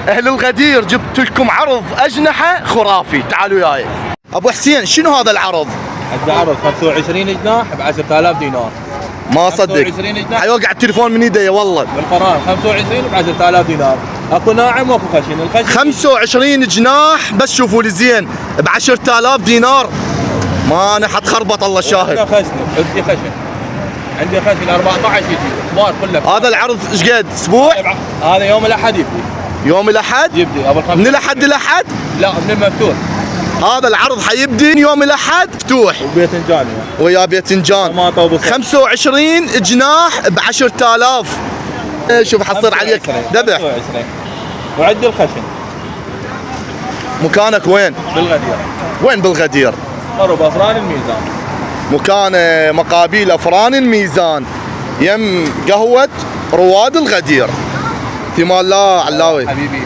اهل الغدير جبت لكم عرض اجنحه خرافي، تعالوا وياي. ابو حسين شنو هذا العرض؟ عندنا عرض 25 جناح ب 10000 دينار. ما اصدق 25 جناح حيوقع التليفون من ايدي والله. بالقران 25 ب 10000 دينار. اكو ناعم واكو خشن. الخشن 25 جناح بس شوفوا لي زين ب 10000 دينار. ما انا حتخربط الله شاهد. عندي خشن. عندي خشن 14 يجي كبار كله. هذا العرض ايش قد؟ اسبوع؟ هذا يوم الاحد يبدي. يوم الاحد؟ يبدي ابو من الاحد للاحد؟ لا من المفتوح. هذا العرض حيبدي يوم الاحد مفتوح. وباذنجان ويا باذنجان. 25 جناح ب 10000. شوف حصير عليك ذبح. وعندي الخشن. مكانك وين؟ بالغدير. وين بالغدير؟ قرب افران الميزان. مكان مقابيل افران الميزان يم قهوة رواد الغدير. في مال الله علاوي. حبيبي.